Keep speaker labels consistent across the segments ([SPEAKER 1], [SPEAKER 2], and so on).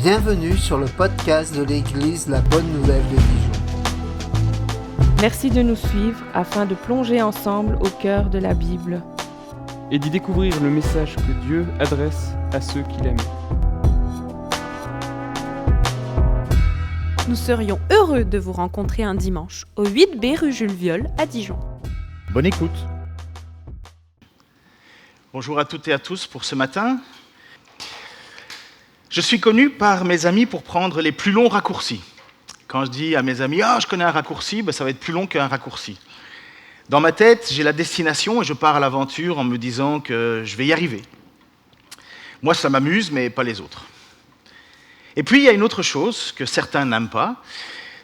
[SPEAKER 1] Bienvenue sur le podcast de l'Église La Bonne Nouvelle de Dijon.
[SPEAKER 2] Merci de nous suivre afin de plonger ensemble au cœur de la Bible
[SPEAKER 3] et d'y découvrir le message que Dieu adresse à ceux qu'il aime.
[SPEAKER 4] Nous serions heureux de vous rencontrer un dimanche au 8B rue Jules Viol à Dijon.
[SPEAKER 5] Bonne écoute. Bonjour à toutes et à tous pour ce matin. Je suis connu par mes amis pour prendre les plus longs raccourcis. Quand je dis à mes amis « Ah, je connais un raccourci », ça va être plus long qu'un raccourci. Dans ma tête, j'ai la destination et je pars à l'aventure en me disant que je vais y arriver. Moi, ça m'amuse, mais pas les autres. Et puis, il y a une autre chose que certains n'aiment pas,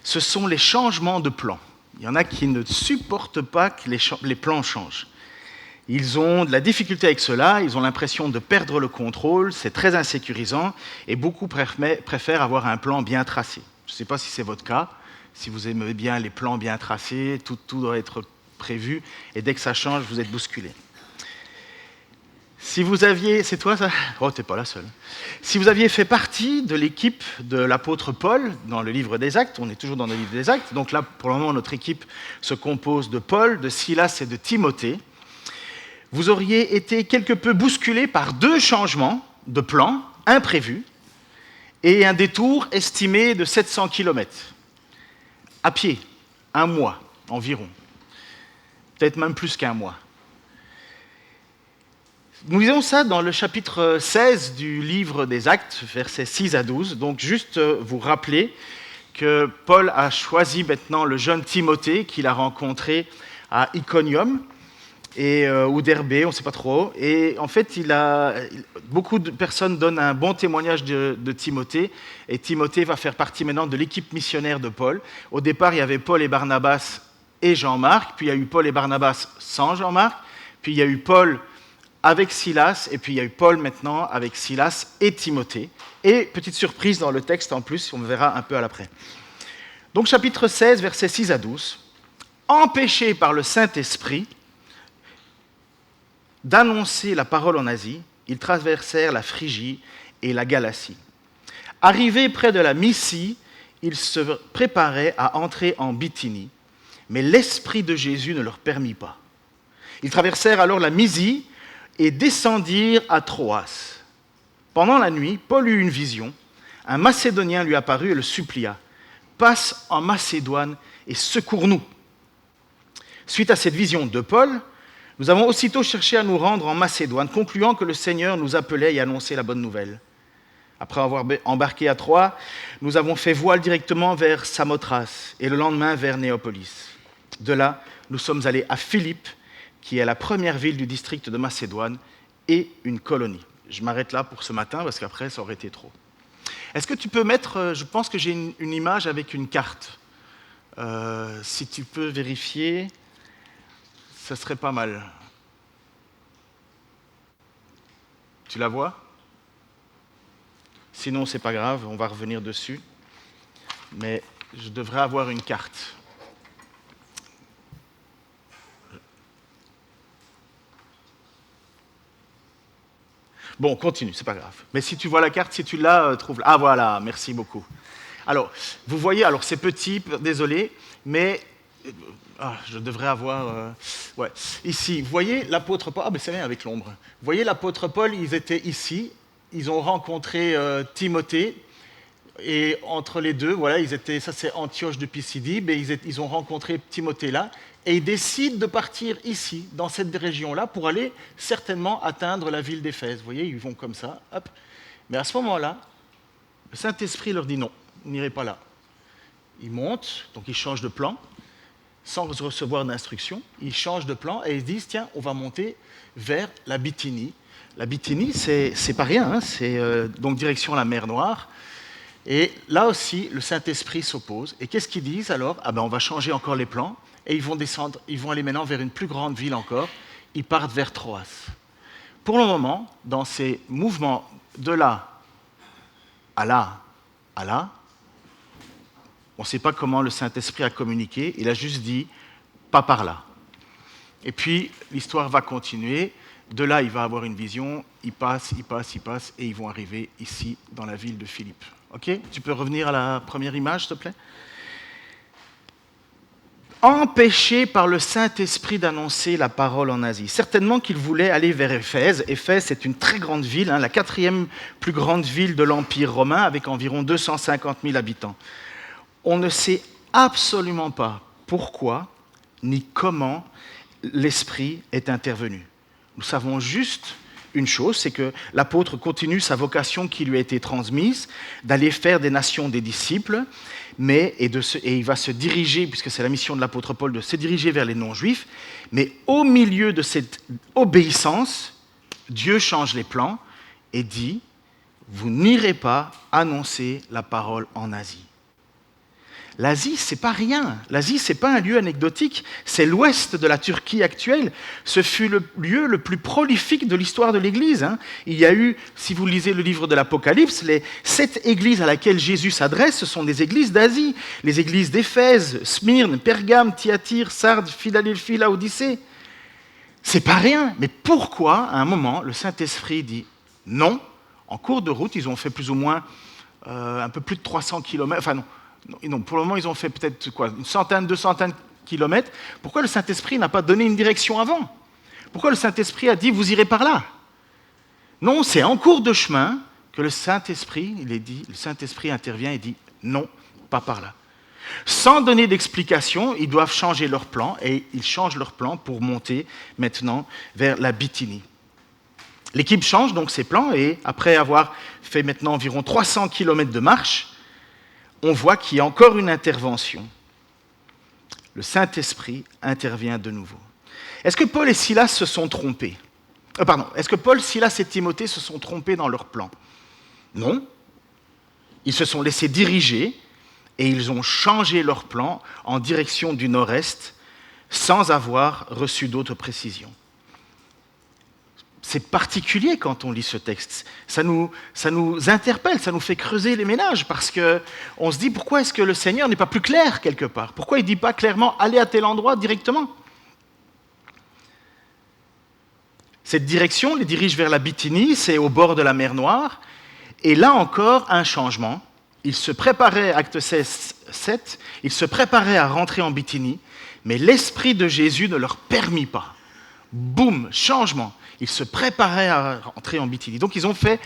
[SPEAKER 5] ce sont les changements de plan. Il y en a qui ne supportent pas que les plans changent. Ils ont de la difficulté avec cela, ils ont l'impression de perdre le contrôle, c'est très insécurisant, et beaucoup préfèrent avoir un plan bien tracé. Je ne sais pas si c'est votre cas, si vous aimez bien les plans bien tracés, tout doit être prévu, et dès que ça change, vous êtes bousculé. Si vous aviez... C'est toi ça ? Oh, t'es pas la seule. Si vous aviez fait partie de l'équipe de l'apôtre Paul dans le livre des Actes, on est toujours dans le livre des Actes, donc là, pour le moment, notre équipe se compose de Paul, de Silas et de Timothée. Vous auriez été quelque peu bousculé par deux changements de plan imprévus et un détour estimé de 700 km. À pied, un mois environ. Peut-être même plus qu'un mois. Nous lisons ça dans le chapitre 16 du livre des Actes, versets 6 à 12. Donc juste vous rappeler que Paul a choisi maintenant le jeune Timothée qu'il a rencontré à Iconium, ou Derbé, on ne sait pas trop. Et en fait, beaucoup de personnes donnent un bon témoignage de Timothée. Et Timothée va faire partie maintenant de l'équipe missionnaire de Paul. Au départ, il y avait Paul et Barnabas et Jean-Marc. Puis il y a eu Paul et Barnabas sans Jean-Marc. Puis il y a eu Paul avec Silas. Et puis il y a eu Paul maintenant avec Silas et Timothée. Et petite surprise dans le texte en plus, on verra un peu à l'après. Donc chapitre 16, versets 6 à 12. Empêchés par le Saint-Esprit d'annoncer la parole en Asie, ils traversèrent la Phrygie et la Galatie. Arrivés près de la Mysie, ils se préparaient à entrer en Bithynie, mais l'Esprit de Jésus ne leur permit pas. Ils traversèrent alors la Mysie et descendirent à Troas. Pendant la nuit, Paul eut une vision. Un Macédonien lui apparut et le supplia. « Passe en Macédoine et secours-nous. » Suite à cette vision de Paul, nous avons aussitôt cherché à nous rendre en Macédoine, concluant que le Seigneur nous appelait et annonçait la bonne nouvelle. Après avoir embarqué à Troie, nous avons fait voile directement vers Samothrace et le lendemain vers Néapolis. De là, nous sommes allés à Philippe, qui est la première ville du district de Macédoine et une colonie. Je m'arrête là pour ce matin parce qu'après, ça aurait été trop. Est-ce que tu peux mettre, je pense que j'ai une image avec une carte. Si tu peux vérifier... ça serait pas mal. Tu la vois ? Sinon, c'est pas grave, on va revenir dessus. Mais je devrais avoir une carte. Bon, continue, c'est pas grave. Mais si tu vois la carte, si tu l'as, trouve-la. Ah voilà, merci beaucoup. Alors, vous voyez, alors c'est petit, désolé, mais... je devrais avoir... ouais. Ici, vous voyez l'apôtre Paul... c'est bien avec l'ombre. Vous voyez l'apôtre Paul, ils étaient ici, ils ont rencontré Timothée, et entre les deux, voilà, ça c'est Antioche de Pisidie, mais ils ont rencontré Timothée là, et ils décident de partir ici, dans cette région-là, pour aller certainement atteindre la ville d'Éphèse. Vous voyez, ils vont comme ça, hop. Mais à ce moment-là, le Saint-Esprit leur dit non, vous n'irez pas là. Ils montent, donc ils changent de plan, sans recevoir d'instructions, ils changent de plan et ils disent, tiens, on va monter vers la Bithynie. La Bithynie, c'est pas rien, hein, c'est donc direction la mer Noire. Et là aussi, le Saint-Esprit s'oppose. Et qu'est-ce qu'ils disent alors ? On va changer encore les plans et ils vont descendre, ils vont aller maintenant vers une plus grande ville encore. Ils partent vers Troas. Pour le moment, dans ces mouvements de là à là à là, on ne sait pas comment le Saint-Esprit a communiqué, il a juste dit « pas par là ». Et puis, l'histoire va continuer. De là, il va avoir une vision, il passe, et ils vont arriver ici, dans la ville de Philippe. Ok, tu peux revenir à la première image, s'il te plaît. Empêché par le Saint-Esprit d'annoncer la parole en Asie. Certainement qu'il voulait aller vers Éphèse. Éphèse, c'est une très grande ville, la 4e plus grande ville de l'Empire romain, avec environ 250 000 habitants. On ne sait absolument pas pourquoi ni comment l'Esprit est intervenu. Nous savons juste une chose, c'est que l'apôtre continue sa vocation qui lui a été transmise, d'aller faire des nations des disciples, et il va se diriger, puisque c'est la mission de l'apôtre Paul, de se diriger vers les non-juifs, mais au milieu de cette obéissance, Dieu change les plans et dit, vous n'irez pas annoncer la parole en Asie. L'Asie, c'est pas rien. L'Asie, c'est pas un lieu anecdotique. C'est l'ouest de la Turquie actuelle. Ce fut le lieu le plus prolifique de l'histoire de l'Église. Il y a eu, si vous lisez le livre de l'Apocalypse, les 7 églises à laquelle Jésus s'adresse, ce sont des églises d'Asie. Les églises d'Éphèse, Smyrne, Pergame, Thyatire, Sardes, Philadelphie, Laodicée. C'est pas rien. Mais pourquoi, à un moment, le Saint-Esprit dit non? En cours de route, ils ont fait plus ou moins un peu plus de 300 kilomètres. Enfin non, pour le moment, ils ont fait peut-être une centaine, 200 kilomètres. Pourquoi le Saint-Esprit n'a pas donné une direction avant? Pourquoi le Saint-Esprit a dit, vous irez par là? Non, c'est en cours de chemin que le Saint-Esprit intervient et dit, non, pas par là. Sans donner d'explication, ils doivent changer leur plan, et ils changent leur plan pour monter maintenant vers la Bithynie. L'équipe change donc ses plans, et après avoir fait maintenant environ 300 kilomètres de marche, on voit qu'il y a encore une intervention. Le Saint-Esprit intervient de nouveau. Est-ce que Paul et Silas se sont trompés? Est-ce que Paul, Silas et Timothée se sont trompés dans leur plan? Non. Ils se sont laissés diriger et ils ont changé leur plan en direction du nord-est sans avoir reçu d'autres précisions. C'est particulier quand on lit ce texte. Ça nous interpelle, ça nous fait creuser les ménages parce qu'on se dit pourquoi est-ce que le Seigneur n'est pas plus clair quelque part? Pourquoi il ne dit pas clairement allez à tel endroit directement? Cette direction les dirige vers la Bithynie, c'est au bord de la mer Noire. Et là encore, un changement. Ils se préparaient, acte 16, 7, ils se préparaient à rentrer en Bithynie, mais l'Esprit de Jésus ne leur permit pas. Boum, changement. Ils se préparaient à rentrer en Bithynie. Donc ils ont fait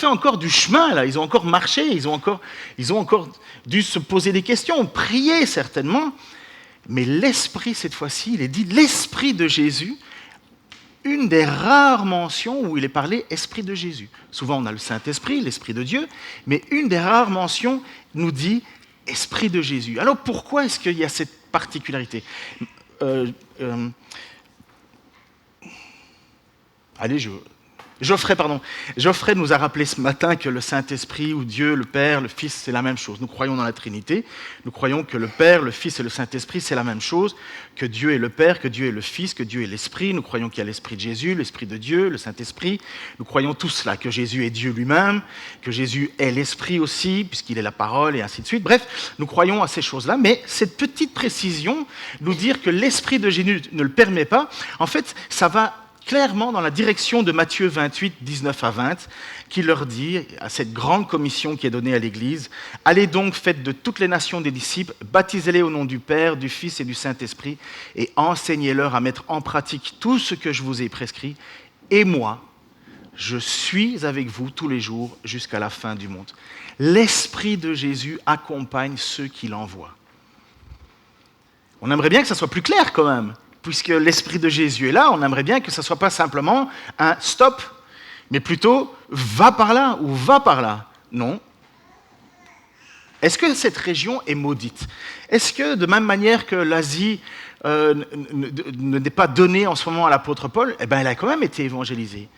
[SPEAKER 5] encore du chemin, là. Ils ont encore marché, ils ont encore dû se poser des questions, prier certainement. Mais l'Esprit, cette fois-ci, il est dit l'Esprit de Jésus, une des rares mentions où il est parlé Esprit de Jésus. Souvent on a le Saint-Esprit, l'Esprit de Dieu, mais une des rares mentions nous dit Esprit de Jésus. Alors pourquoi est-ce qu'il y a cette particularité? Geoffrey nous a rappelé ce matin que le Saint-Esprit ou Dieu, le Père, le Fils, c'est la même chose. Nous croyons dans la Trinité. Nous croyons que le Père, le Fils et le Saint-Esprit, c'est la même chose. Que Dieu est le Père, que Dieu est le Fils, que Dieu est l'Esprit. Nous croyons qu'il y a l'Esprit de Jésus, l'Esprit de Dieu, le Saint-Esprit. Nous croyons tout cela, que Jésus est Dieu lui-même, que Jésus est l'Esprit aussi, puisqu'il est la parole et ainsi de suite. Bref, nous croyons à ces choses-là, mais cette petite précision, nous dire que l'Esprit de Jésus ne le permet pas, en fait, ça va clairement dans la direction de Matthieu 28, 19 à 20, qui leur dit, à cette grande commission qui est donnée à l'Église, « Allez donc, faites de toutes les nations des disciples, baptisez-les au nom du Père, du Fils et du Saint-Esprit, et enseignez-leur à mettre en pratique tout ce que je vous ai prescrit, et moi, je suis avec vous tous les jours jusqu'à la fin du monde. » L'Esprit de Jésus accompagne ceux qui l'envoient. On aimerait bien que ça soit plus clair quand même. Puisque l'Esprit de Jésus est là, on aimerait bien que ce ne soit pas simplement un stop, mais plutôt va par là ou va par là. Non. Est-ce que cette région est maudite? Est-ce que de même manière que l'Asie n'est pas donnée en ce moment à l'apôtre Paul, elle a quand même été évangélisée?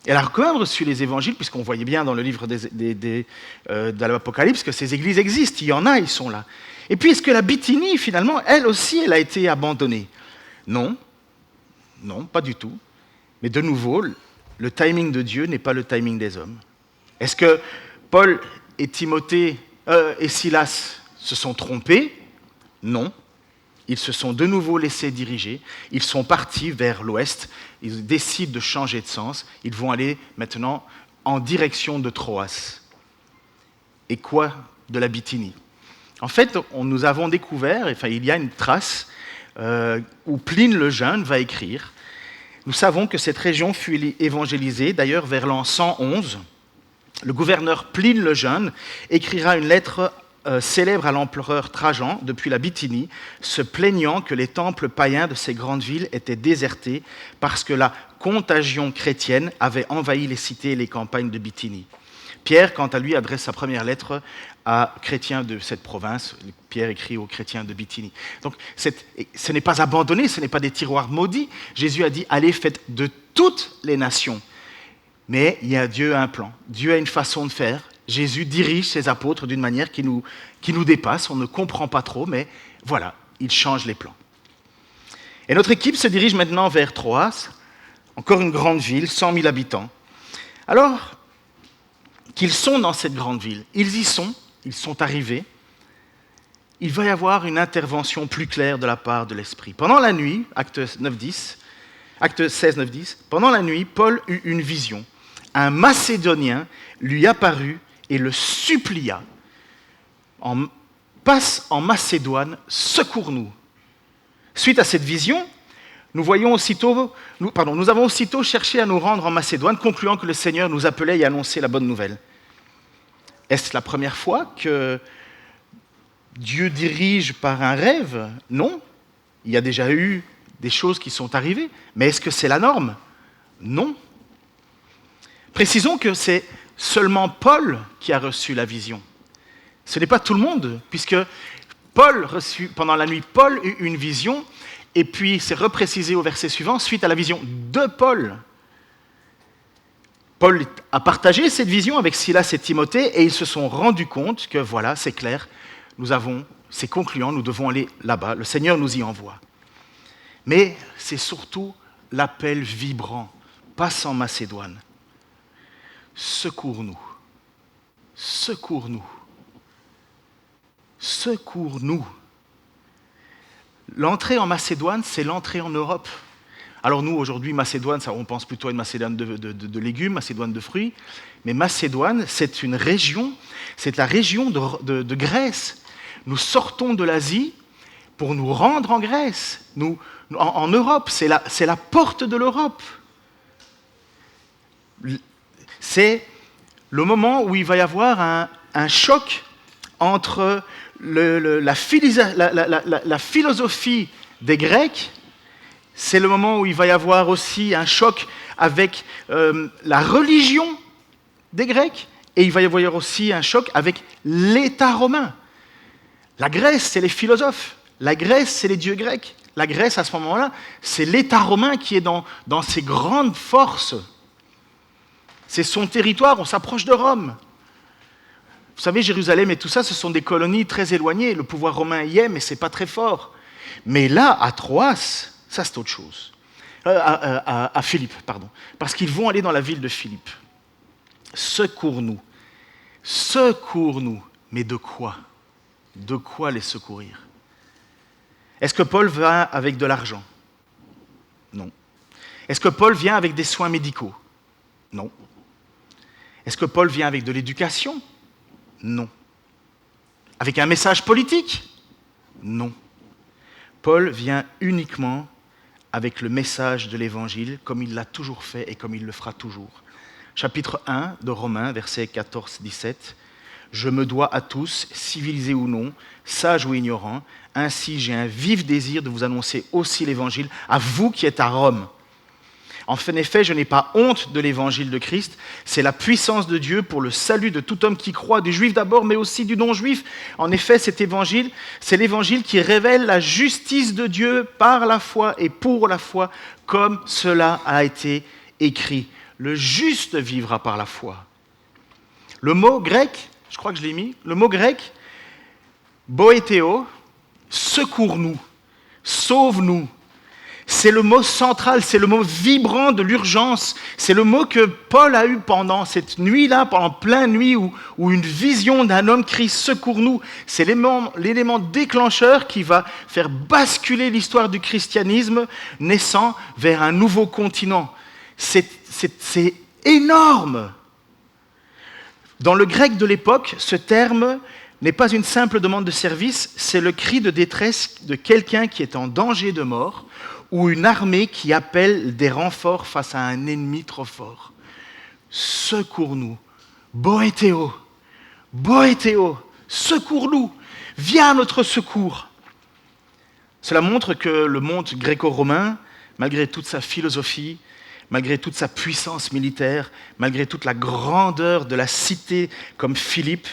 [SPEAKER 5] Elle a quand même reçu les évangiles, puisqu'on voyait bien dans le livre de l'Apocalypse que ces églises existent, il y en a, ils sont là. Et puis est-ce que la Bithynie, finalement, elle aussi, elle a été abandonnée? Non, pas du tout. Mais de nouveau, le timing de Dieu n'est pas le timing des hommes. Est-ce que Paul et Timothée et Silas se sont trompés? Non. Ils se sont de nouveau laissés diriger. Ils sont partis vers l'ouest. Ils décident de changer de sens. Ils vont aller maintenant en direction de Troas. Et quoi de la Bithynie? En fait, nous avons découvert, enfin il y a une trace où Pline le Jeune va écrire. Nous savons que cette région fut évangélisée, d'ailleurs vers l'an 111. Le gouverneur Pline le Jeune écrira une lettre célèbre à l'empereur Trajan depuis la Bithynie, se plaignant que les temples païens de ces grandes villes étaient désertés parce que la contagion chrétienne avait envahi les cités et les campagnes de Bithynie. Pierre, quant à lui, adresse sa première lettre à chrétiens de cette province. Pierre écrit aux chrétiens de Bithynie. Donc, ce n'est pas abandonné, ce n'est pas des tiroirs maudits. Jésus a dit « Allez, faites de toutes les nations ». Mais il y a Dieu a un plan. Dieu a une façon de faire. Jésus dirige ses apôtres d'une manière qui nous dépasse. On ne comprend pas trop, mais voilà, il change les plans. Et notre équipe se dirige maintenant vers Troas, encore une grande ville, 100 000 habitants. Alors qu'ils sont dans cette grande ville, ils sont arrivés, il va y avoir une intervention plus claire de la part de l'Esprit. Pendant la nuit, acte 16, 9, 10, pendant la nuit, Paul eut une vision. Un Macédonien lui apparut et le supplia. Passe en Macédoine, secours-nous. Suite à cette vision, nous avons aussitôt cherché à nous rendre en Macédoine, concluant que le Seigneur nous appelait et annonçait la bonne nouvelle. Est-ce la première fois que Dieu dirige par un rêve? Non. Il y a déjà eu des choses qui sont arrivées. Mais est-ce que c'est la norme? Non. Précisons que c'est seulement Paul qui a reçu la vision. Ce n'est pas tout le monde, puisque pendant la nuit, Paul eut une vision, et puis c'est reprécisé au verset suivant, suite à la vision de Paul. Paul a partagé cette vision avec Silas et Timothée, et ils se sont rendus compte que voilà, c'est clair, c'est concluant, nous devons aller là-bas, le Seigneur nous y envoie. Mais c'est surtout l'appel vibrant, passe en Macédoine. Secours-nous, secours-nous, secours-nous. L'entrée en Macédoine, c'est l'entrée en Europe. Alors nous, aujourd'hui, Macédoine, on pense plutôt à une Macédoine de légumes, Macédoine de fruits, mais Macédoine, c'est une région, c'est la région de Grèce. Nous sortons de l'Asie pour nous rendre en Grèce, en Europe, c'est la porte de l'Europe. C'est le moment où il va y avoir un choc entre la philosophie des Grecs, c'est le moment où il va y avoir aussi un choc avec la religion des Grecs, et il va y avoir aussi un choc avec l'État romain. La Grèce, c'est les philosophes, la Grèce, c'est les dieux grecs. La Grèce, à ce moment-là, c'est l'État romain qui est dans ses grandes forces. C'est son territoire, on s'approche de Rome. Vous savez, Jérusalem et tout ça, ce sont des colonies très éloignées. Le pouvoir romain y est, mais ce n'est pas très fort. Mais là, à Troas, ça c'est autre chose. À Philippe, pardon. Parce qu'ils vont aller dans la ville de Philippe. Secours-nous. Secours-nous. Mais de quoi? De quoi les secourir? Est-ce que Paul va avec de l'argent? Non. Est-ce que Paul vient avec des soins médicaux? Non. Est-ce que Paul vient avec de l'éducation? Non. Avec un message politique? Non. Paul vient uniquement avec le message de l'Évangile, comme il l'a toujours fait et comme il le fera toujours. Chapitre 1 de Romains, versets 14-17. « Je me dois à tous, civilisés ou non, sages ou ignorants, ainsi j'ai un vif désir de vous annoncer aussi l'Évangile à vous qui êtes à Rome. En effet, je n'ai pas honte de l'évangile de Christ. C'est la puissance de Dieu pour le salut de tout homme qui croit, du juif d'abord, mais aussi du non-juif. En effet, cet évangile, c'est l'évangile qui révèle la justice de Dieu par la foi et pour la foi, comme cela a été écrit. Le juste vivra par la foi. Le mot grec, je crois que je l'ai mis, le mot grec, boétéo, secours-nous, sauve-nous. C'est le mot central, c'est le mot vibrant de l'urgence. C'est le mot que Paul a eu pendant cette nuit-là, pendant plein nuit, où une vision d'un homme crie « Secours-nous ». C'est l'élément déclencheur qui va faire basculer l'histoire du christianisme naissant vers un nouveau continent. C'est énorme. Dans le grec de l'époque, ce terme n'est pas une simple demande de service, c'est le cri de détresse de quelqu'un qui est en danger de mort ou une armée qui appelle des renforts face à un ennemi trop fort. Secours-nous, Boéthéo, Boéthéo, secours-nous, viens à notre secours. Cela montre que le monde gréco-romain, malgré toute sa philosophie, malgré toute sa puissance militaire, malgré toute la grandeur de la cité comme Philippe,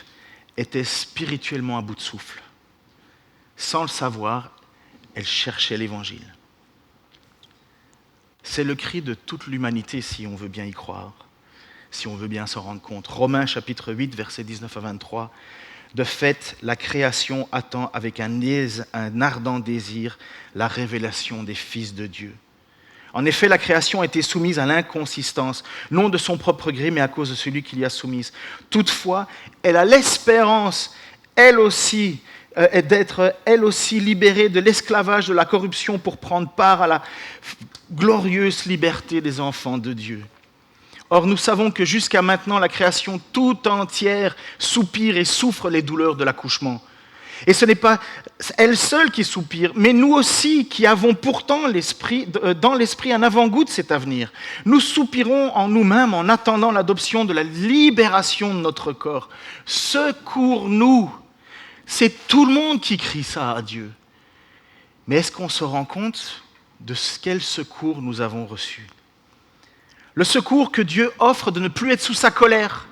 [SPEAKER 5] était spirituellement à bout de souffle. Sans le savoir, elle cherchait l'Évangile. C'est le cri de toute l'humanité si on veut bien y croire, si on veut bien s'en rendre compte. Romains chapitre 8, versets 19 à 23. De fait, la création attend avec un ardent désir la révélation des fils de Dieu. En effet, la création a été soumise à l'inconsistance, non de son propre gré, mais à cause de celui qui l'y a soumise. Toutefois, elle a l'espérance, elle aussi, d'être elle aussi libérée de l'esclavage de la corruption pour prendre part à la glorieuse liberté des enfants de Dieu. Or, nous savons que jusqu'à maintenant, la création tout entière soupire et souffre les douleurs de l'accouchement. Et ce n'est pas elle seule qui soupire, mais nous aussi qui avons pourtant dans l'esprit un avant-goût de cet avenir. Nous soupirons en nous-mêmes en attendant l'adoption de la libération de notre corps. Secours-nous! C'est tout le monde qui crie ça à Dieu. Mais est-ce qu'on se rend compte de quel secours nous avons reçu? Le secours que Dieu offre de ne plus être sous sa colère.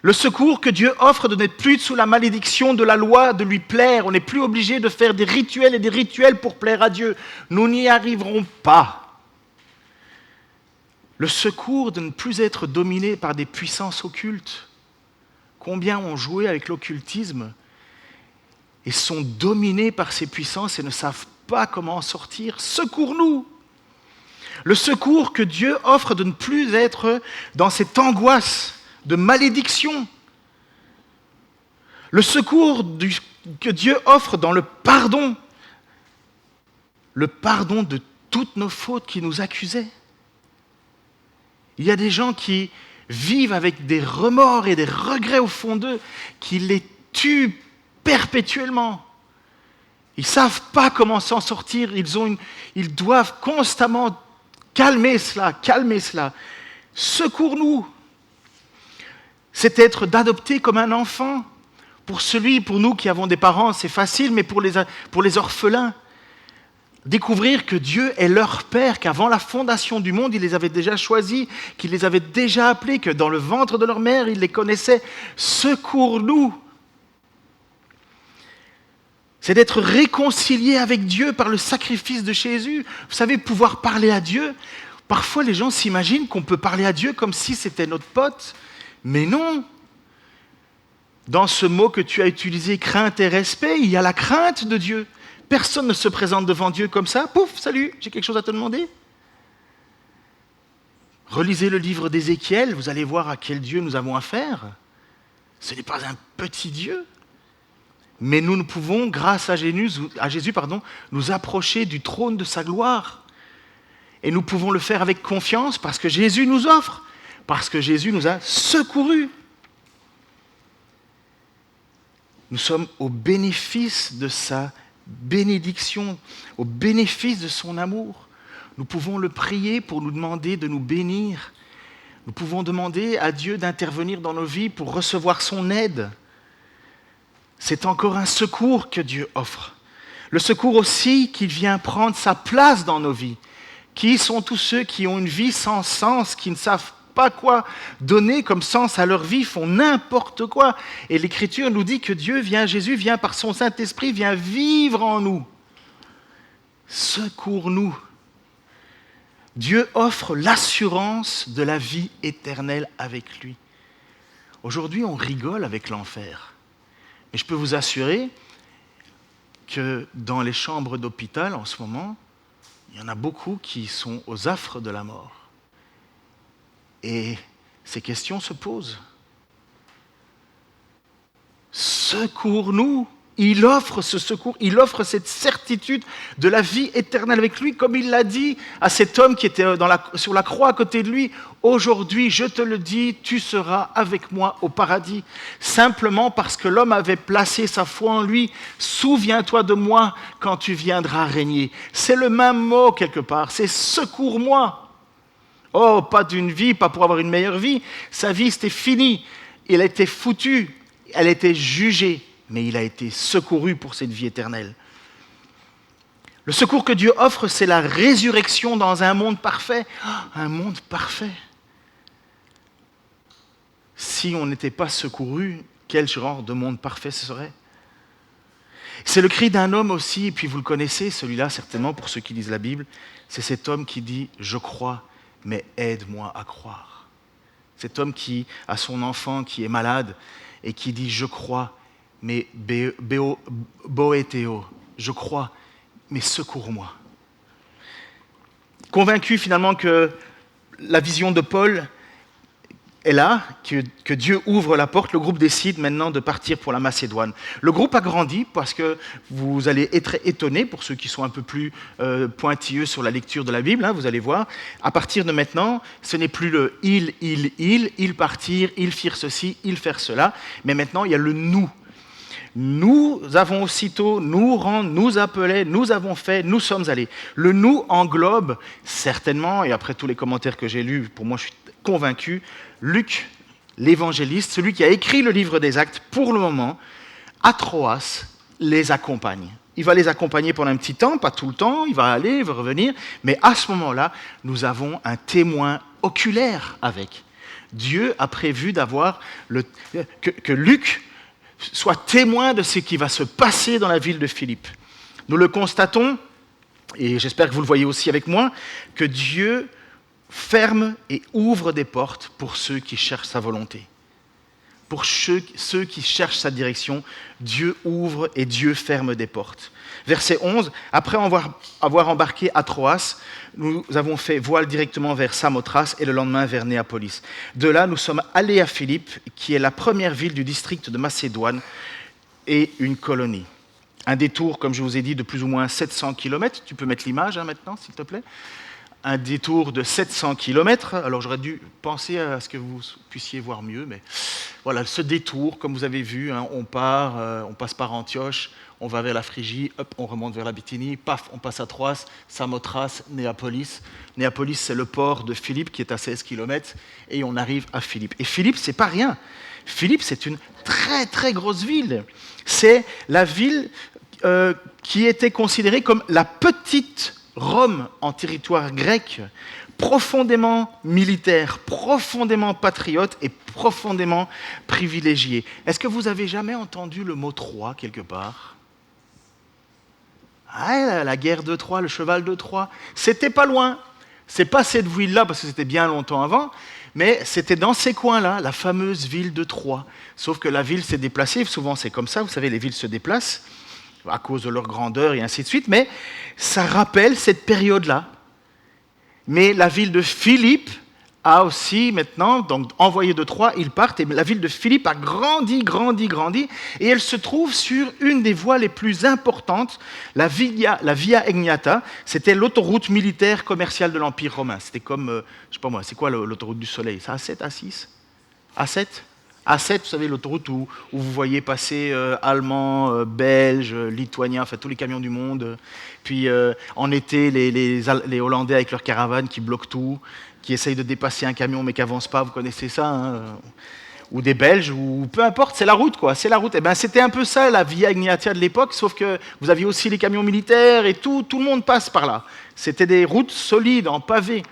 [SPEAKER 5] Le secours que Dieu offre de n'être plus sous la malédiction de la loi, de lui plaire. On n'est plus obligé de faire des rituels et des rituels pour plaire à Dieu. Nous n'y arriverons pas. Le secours de ne plus être dominé par des puissances occultes. Combien ont joué avec l'occultisme et sont dominés par ces puissances et ne savent pas comment en sortir? Secours-nous! Le secours que Dieu offre de ne plus être dans cette angoisse de malédiction. Le secours que Dieu offre dans le pardon de toutes nos fautes qui nous accusaient. Il y a des gens qui vivent avec des remords et des regrets au fond d'eux, qui les tuent perpétuellement. Ils ne savent pas comment s'en sortir, ils doivent constamment calmer cela. Secours-nous. C'est être d'adopter comme un enfant. Pour nous qui avons des parents, c'est facile, mais pour les orphelins, découvrir que Dieu est leur Père, qu'avant la fondation du monde, il les avait déjà choisis, qu'il les avait déjà appelés, que dans le ventre de leur mère, il les connaissait. Secours-nous. C'est d'être réconcilié avec Dieu par le sacrifice de Jésus. Vous savez, pouvoir parler à Dieu. Parfois, les gens s'imaginent qu'on peut parler à Dieu comme si c'était notre pote. Mais non. Dans ce mot que tu as utilisé, crainte et respect, il y a la crainte de Dieu. Personne ne se présente devant Dieu comme ça. Pouf, salut, j'ai quelque chose à te demander. Relisez le livre d'Ézéchiel, vous allez voir à quel Dieu nous avons affaire. Ce n'est pas un petit Dieu. Mais nous pouvons, grâce à Jésus, nous approcher du trône de sa gloire. Et nous pouvons le faire avec confiance parce que Jésus nous offre, parce que Jésus nous a secourus. Nous sommes au bénéfice de sa bénédiction, au bénéfice de son amour. Nous pouvons le prier pour nous demander de nous bénir. Nous pouvons demander à Dieu d'intervenir dans nos vies pour recevoir son aide. C'est encore un secours que Dieu offre. Le secours aussi qu'il vient prendre sa place dans nos vies. Qui sont tous ceux qui ont une vie sans sens, qui ne savent pas quoi donner comme sens à leur vie, font n'importe quoi. Et l'Écriture nous dit que Jésus vient par son Saint-Esprit, vient vivre en nous. Secours-nous. Dieu offre l'assurance de la vie éternelle avec lui. Aujourd'hui, on rigole avec l'enfer. Mais je peux vous assurer que dans les chambres d'hôpital, en ce moment, il y en a beaucoup qui sont aux affres de la mort. Et ces questions se posent. Secours-nous. Il offre ce secours, il offre cette certitude certitude de la vie éternelle avec lui, comme il l'a dit à cet homme qui était sur la croix à côté de lui. Aujourd'hui, je te le dis, tu seras avec moi au paradis. Simplement parce que l'homme avait placé sa foi en lui. Souviens-toi de moi quand tu viendras régner. C'est le même mot quelque part, c'est secours-moi. Oh, pas d'une vie, pas pour avoir une meilleure vie. Sa vie, c'était fini. Il a été foutu, elle a été jugée, mais il a été secouru pour cette vie éternelle. Le secours que Dieu offre, c'est la résurrection dans un monde parfait. Un monde parfait. Si on n'était pas secouru, quel genre de monde parfait ce serait ? C'est le cri d'un homme aussi, et puis vous le connaissez, celui-là certainement pour ceux qui lisent la Bible, c'est cet homme qui dit « Je crois, mais aide-moi à croire ». Cet homme qui a son enfant qui est malade et qui dit « Je crois, mais boéthéo, je crois, mais secours-moi ». Convaincu finalement que la vision de Paul est là, que Dieu ouvre la porte, le groupe décide maintenant de partir pour la Macédoine. Le groupe a grandi parce que vous allez être étonnés, pour ceux qui sont un peu plus pointilleux sur la lecture de la Bible, vous allez voir, à partir de maintenant, ce n'est plus le ils partirent, ils firent ceci, ils firent cela, mais maintenant il y a le nous. Nous avons aussitôt, nous appelait, nous avons fait, nous sommes allés. Le nous englobe certainement, et après tous les commentaires que j'ai lus, pour moi je suis convaincu, Luc, l'évangéliste, celui qui a écrit le livre des Actes, pour le moment, à Troas, les accompagne. Il va les accompagner pendant un petit temps, pas tout le temps, il va aller, il va revenir, mais à ce moment-là, nous avons un témoin oculaire avec. Dieu a prévu d'avoir que Luc soit témoin de ce qui va se passer dans la ville de Philippe. Nous le constatons, et j'espère que vous le voyez aussi avec moi, que Dieu ferme et ouvre des portes pour ceux qui cherchent sa volonté. Pour ceux qui cherchent sa direction, Dieu ouvre et Dieu ferme des portes. Verset 11, après avoir embarqué à Troas, nous avons fait voile directement vers Samothrace et le lendemain vers Néapolis. De là, nous sommes allés à Philippe, qui est la première ville du district de Macédoine et une colonie. Un détour, comme je vous ai dit, de plus ou moins 700 km. Tu peux mettre l'image maintenant, s'il te plaît. Un détour de 700 km. Alors j'aurais dû penser à ce que vous puissiez voir mieux, mais voilà, ce détour, comme vous avez vu, on passe par Antioche, on va vers la Phrygie, hop, on remonte vers la Bithynie, paf, on passe à Troas, Samothrace, Néapolis. Néapolis, c'est le port de Philippe qui est à 16 km, et on arrive à Philippe. Et Philippe, c'est pas rien. Philippe, c'est une très très grosse ville. C'est la ville qui était considérée comme la petite Rome en territoire grec, profondément militaire, profondément patriote et profondément privilégié. Est-ce que vous avez jamais entendu le mot Troie quelque part ? La guerre de Troie, le cheval de Troie, c'était pas loin. C'est pas cette ville-là parce que c'était bien longtemps avant, mais c'était dans ces coins-là, la fameuse ville de Troie. Sauf que la ville s'est déplacée, souvent c'est comme ça, vous savez, les villes se déplacent à cause de leur grandeur et ainsi de suite, mais ça rappelle cette période-là. Mais la ville de Philippe a aussi maintenant, donc envoyé de Troie, ils partent, et la ville de Philippe a grandi, et elle se trouve sur une des voies les plus importantes, la Via Egnata, c'était l'autoroute militaire commerciale de l'Empire romain. C'était comme, je sais pas moi, c'est quoi l'autoroute du Soleil ? C'est A7, A6 A7 A7, vous savez, l'autoroute où vous voyez passer Allemands, Belges, Lituaniens, enfin tous les camions du monde. Puis en été, les Hollandais avec leurs caravanes qui bloquent tout, qui essayent de dépasser un camion mais qui n'avancent pas, vous connaissez ça, ou des Belges, ou peu importe, c'est la route, quoi. C'est la route. Et ben, c'était un peu ça, la Via Egnatia de l'époque, sauf que vous aviez aussi les camions militaires et tout le monde passe par là. C'était des routes solides, en pavé.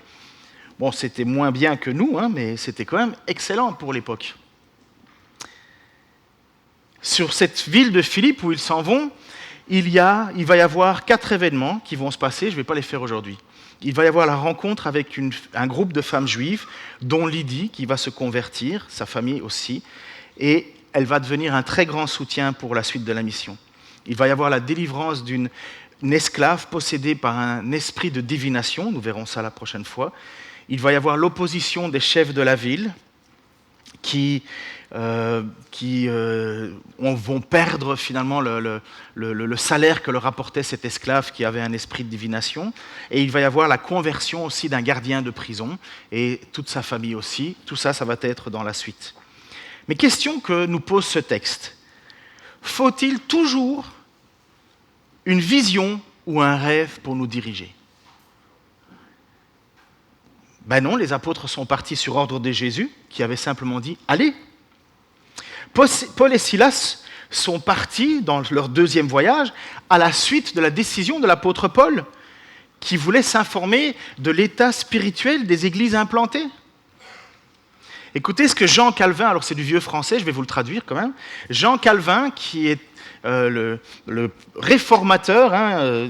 [SPEAKER 5] Bon, c'était moins bien que nous, mais c'était quand même excellent pour l'époque. Sur cette ville de Philippe où ils s'en vont, il va y avoir 4 événements qui vont se passer, je ne vais pas les faire aujourd'hui. Il va y avoir la rencontre avec un groupe de femmes juives, dont Lydie, qui va se convertir, sa famille aussi, et elle va devenir un très grand soutien pour la suite de la mission. Il va y avoir la délivrance d'une esclave possédée par un esprit de divination, nous verrons ça la prochaine fois. Il va y avoir l'opposition des chefs de la ville, qui vont perdre finalement le salaire que leur apportait cet esclave qui avait un esprit de divination. Et il va y avoir la conversion aussi d'un gardien de prison et toute sa famille aussi. Tout ça, ça va être dans la suite. Mais question que nous pose ce texte. Faut-il toujours une vision ou un rêve pour nous diriger ? Ben non, les apôtres sont partis sur ordre de Jésus, qui avait simplement dit « Allez !» Paul et Silas sont partis dans leur deuxième voyage à la suite de la décision de l'apôtre Paul, qui voulait s'informer de l'état spirituel des églises implantées. Écoutez ce que Jean Calvin, alors c'est du vieux français, je vais vous le traduire quand même. Jean Calvin, qui est le réformateur,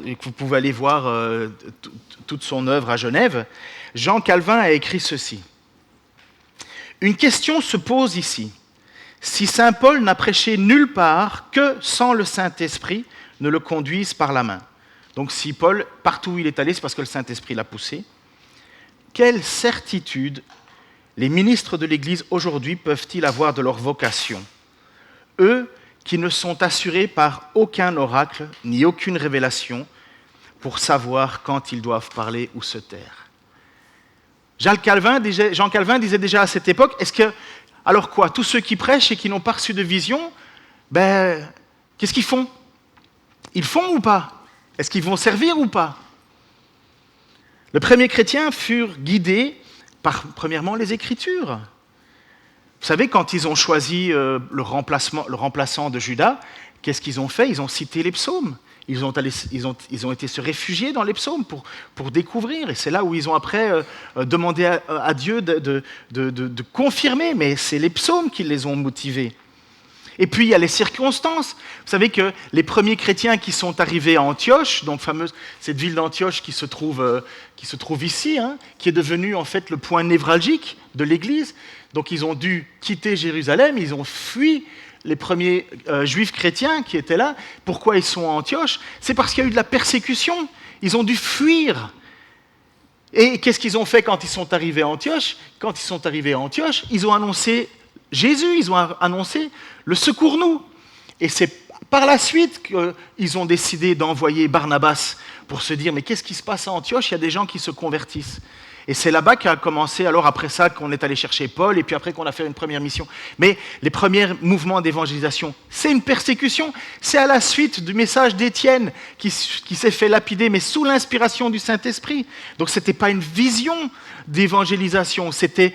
[SPEAKER 5] et que vous pouvez aller voir toute son œuvre à Genève, Jean Calvin a écrit ceci. Une question se pose ici. Si saint Paul n'a prêché nulle part que sans le Saint-Esprit ne le conduise par la main. Donc si Paul, partout où il est allé, c'est parce que le Saint-Esprit l'a poussé. Quelle certitude les ministres de l'Église aujourd'hui peuvent-ils avoir de leur vocation ? Eux qui ne sont assurés par aucun oracle ni aucune révélation pour savoir quand ils doivent parler ou se taire. Jean Calvin disait déjà à cette époque, alors quoi, tous ceux qui prêchent et qui n'ont pas reçu de vision, qu'est-ce qu'ils font ? Ils font ou pas ? Est-ce qu'ils vont servir ou pas ? Les premiers chrétiens furent guidés par, premièrement, les Écritures. Vous savez, quand ils ont choisi le remplaçant de Judas, qu'est-ce qu'ils ont fait ? Ils ont cité les psaumes. Ils ont été se réfugier dans les psaumes pour découvrir. Et c'est là où ils ont après demandé à Dieu de confirmer. Mais c'est les psaumes qui les ont motivés. Et puis il y a les circonstances. Vous savez que les premiers chrétiens qui sont arrivés à Antioche, donc cette ville d'Antioche qui se trouve ici, qui est devenue en fait le point névralgique de l'Église. Donc ils ont dû quitter Jérusalem, ils ont fui les premiers juifs chrétiens qui étaient là. Pourquoi ils sont à Antioche ? C'est parce qu'il y a eu de la persécution. Ils ont dû fuir. Et qu'est-ce qu'ils ont fait quand ils sont arrivés à Antioche ? Quand ils sont arrivés à Antioche, ils ont annoncé Jésus, ils ont annoncé le secours-nous. Et c'est par la suite qu'ils ont décidé d'envoyer Barnabas pour se dire mais qu'est-ce qui se passe à Antioche ? Il y a des gens qui se convertissent. Et c'est là-bas qu'a commencé, alors après ça, qu'on est allé chercher Paul, et puis après qu'on a fait une première mission. Mais les premiers mouvements d'évangélisation, c'est une persécution. C'est à la suite du message d'Étienne qui s'est fait lapider, mais sous l'inspiration du Saint-Esprit. Donc ce n'était pas une vision d'évangélisation, c'était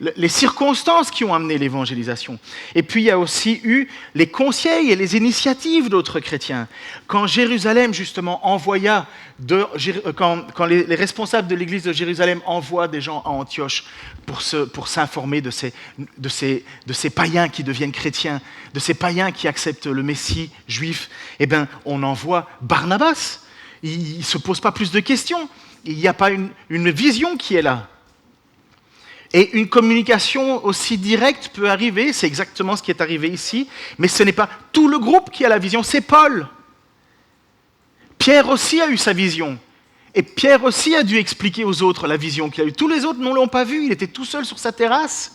[SPEAKER 5] les circonstances qui ont amené l'évangélisation. Et puis il y a aussi eu les conseils et les initiatives d'autres chrétiens. Quand Jérusalem, justement, envoya, quand les responsables de l'église de Jérusalem envoient des gens à Antioche pour s'informer de ces païens qui deviennent chrétiens, de ces païens qui acceptent le Messie juif, eh bien, on envoie Barnabas. Il ne se pose pas plus de questions. Il n'y a pas une vision qui est là. Et une communication aussi directe peut arriver, c'est exactement ce qui est arrivé ici, mais ce n'est pas tout le groupe qui a la vision, c'est Paul. Pierre aussi a eu sa vision. Et Pierre aussi a dû expliquer aux autres la vision qu'il a eue. Tous les autres ne l'ont pas vu, il était tout seul sur sa terrasse.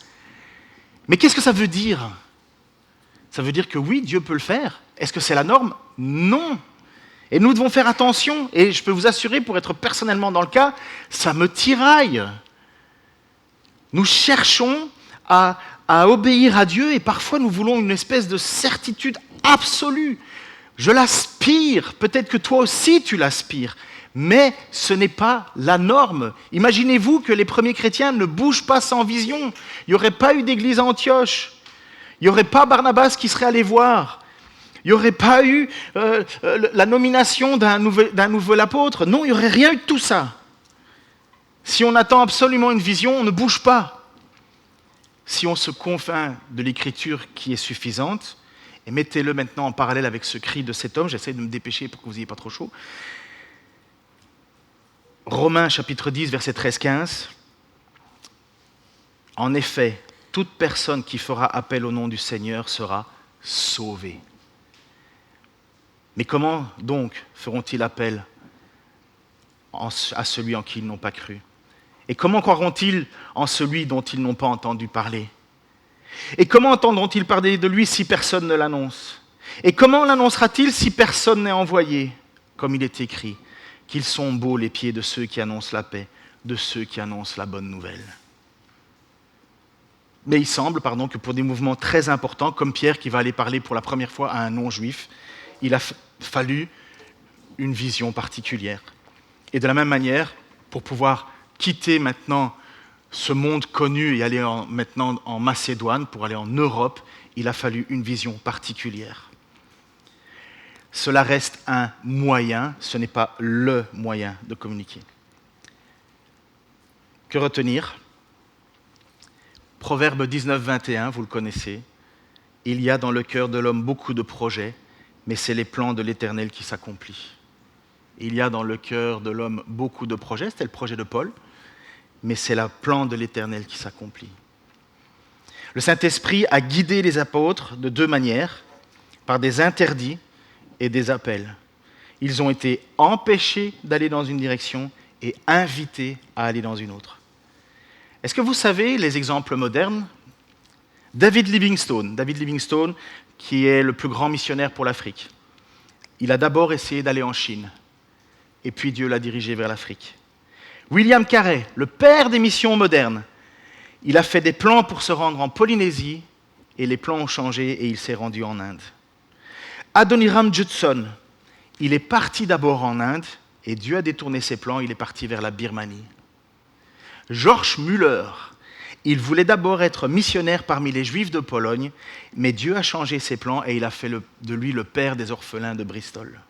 [SPEAKER 5] Mais qu'est-ce que ça veut dire ? Ça veut dire que oui, Dieu peut le faire. Est-ce que c'est la norme ? Non. Et nous devons faire attention, et je peux vous assurer, pour être personnellement dans le cas, ça me tiraille. Nous cherchons à obéir à Dieu, et parfois nous voulons une espèce de certitude absolue. Je l'aspire, peut-être que toi aussi tu l'aspires, mais ce n'est pas la norme. Imaginez-vous que les premiers chrétiens ne bougent pas sans vision. Il n'y aurait pas eu d'église à Antioche. Il n'y aurait pas Barnabas qui serait allé voir. Il n'y aurait pas eu la nomination d'un nouvel apôtre. Non, il n'y aurait rien eu de tout ça. Si on attend absolument une vision, on ne bouge pas. Si on se convainc de l'écriture qui est suffisante, et mettez-le maintenant en parallèle avec ce cri de cet homme, j'essaie de me dépêcher pour que vous n'ayez pas trop chaud. Romains chapitre 10, verset 13-15. En effet, toute personne qui fera appel au nom du Seigneur sera sauvée. Mais comment donc feront-ils appel à celui en qui ils n'ont pas cru ? Et comment croiront-ils en celui dont ils n'ont pas entendu parler ? Et comment entendront-ils parler de lui si personne ne l'annonce? Et comment l'annoncera-t-il si personne n'est envoyé? Comme il est écrit, qu'ils sont beaux les pieds de ceux qui annoncent la paix, de ceux qui annoncent la bonne nouvelle. Mais il semble, que pour des mouvements très importants, comme Pierre qui va aller parler pour la première fois à un non-juif, il a fallu une vision particulière. Et de la même manière, pour pouvoir quitter maintenant ce monde connu et aller maintenant en Macédoine, pour aller en Europe, il a fallu une vision particulière. Cela reste un moyen, ce n'est pas le moyen de communiquer. Que retenir? Proverbe 19, 21, vous le connaissez. Il y a dans le cœur de l'homme beaucoup de projets, mais c'est les plans de l'Éternel qui s'accomplissent. Il y a dans le cœur de l'homme beaucoup de projets, c'était le projet de Paul, mais c'est le plan de l'Éternel qui s'accomplit. Le Saint-Esprit a guidé les apôtres de deux manières, par des interdits et des appels. Ils ont été empêchés d'aller dans une direction et invités à aller dans une autre. Est-ce que vous savez les exemples modernes? David Livingstone, qui est le plus grand missionnaire pour l'Afrique. Il a d'abord essayé d'aller en Chine, et puis Dieu l'a dirigé vers l'Afrique. William Carey, le père des missions modernes, il a fait des plans pour se rendre en Polynésie, et les plans ont changé et il s'est rendu en Inde. Adoniram Judson, il est parti d'abord en Inde, et Dieu a détourné ses plans, il est parti vers la Birmanie. George Müller, il voulait d'abord être missionnaire parmi les Juifs de Pologne, mais Dieu a changé ses plans et il a fait de lui le père des orphelins de Bristol.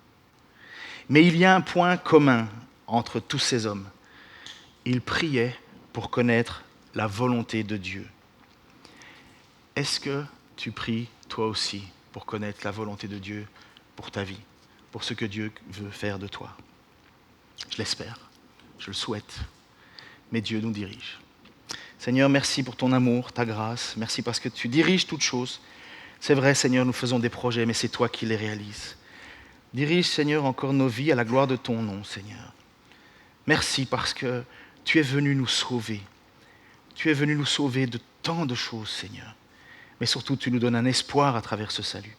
[SPEAKER 5] Mais il y a un point commun entre tous ces hommes. Ils priaient pour connaître la volonté de Dieu. Est-ce que tu pries toi aussi pour connaître la volonté de Dieu pour ta vie, pour ce que Dieu veut faire de toi? Je l'espère, je le souhaite. Mais Dieu nous dirige. Seigneur, merci pour ton amour, ta grâce. Merci parce que tu diriges toutes choses. C'est vrai, Seigneur, nous faisons des projets, mais c'est toi qui les réalises. Dirige, Seigneur, encore nos vies à la gloire de ton nom, Seigneur. Merci parce que tu es venu nous sauver. Tu es venu nous sauver de tant de choses, Seigneur. Mais surtout, tu nous donnes un espoir à travers ce salut.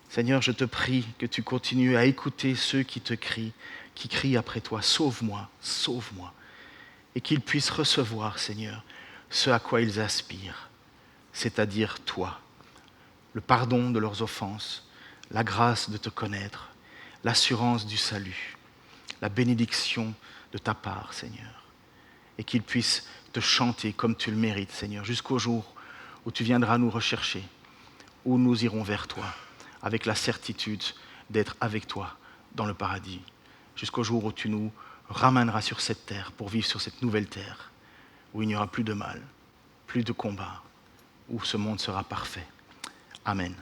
[SPEAKER 5] Seigneur, je te prie que tu continues à écouter ceux qui te crient, qui crient après toi, sauve-moi, sauve-moi. Et qu'ils puissent recevoir, Seigneur, ce à quoi ils aspirent, c'est-à-dire toi, le pardon de leurs offenses, la grâce de te connaître, l'assurance du salut, la bénédiction de ta part, Seigneur, et qu'ils puissent te chanter comme tu le mérites, Seigneur, jusqu'au jour où tu viendras nous rechercher, où nous irons vers toi, avec la certitude d'être avec toi dans le paradis, jusqu'au jour où tu nous ramènera sur cette terre pour vivre sur cette nouvelle terre où il n'y aura plus de mal, plus de combat, où ce monde sera parfait. Amen.